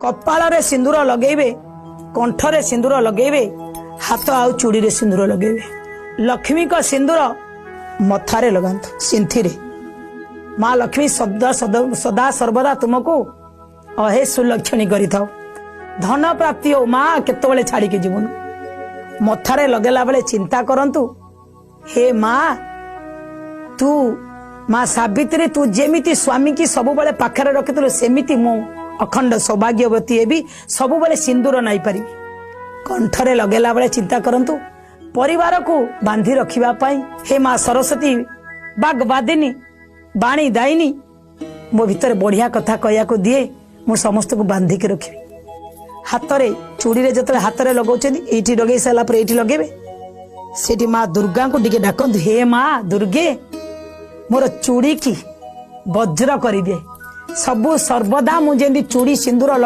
कपाल रे सिंदूर लगेबे, कंठरे सिंदूर लगेबे, हाथ आउ चूड़ी रे सिंदूर लगेबे। लक्ष्मी का सिंदूर मथारे लगांतु सिंथी रे। माँ लक्ष्मी सदा सर्वदा तुमको अहे सुलक्षणी करी थाओ। धन प्राप्ति हो माँ केतबेले छाड़ी के जीवन मथारे लगेला बेले चिंता करंतु, हे माँ तू माँ सावित्री तू जेमिति स्वामी की सबुबले पाखरे रखिथिलु सेमिति मो अखंड सौभाग्यवती हेबी सबुबले सिंदूर नाई पारि। कंठरे लगेला बेले चिंता करंतु, परिवार को बांधी रखिबा पई हे माँ सरस्वती बागवादिनी बाणी दायिनी मो भितर बढ़िया कथा कहया को दिए, मु समस्त को बांधी के रखिबी। हातरे चूड़ी रे जतले हातरे लगौचंदी एठी लगे साला पर एठी लगेबे। सेठी माँ दुर्गा को टिके डाकंतु, हे माँ दुर्गे मोर चूड़ी की वज्र करी दे, सबु सर्वदा मु जेंदी चूड़ी सिंदूर लगे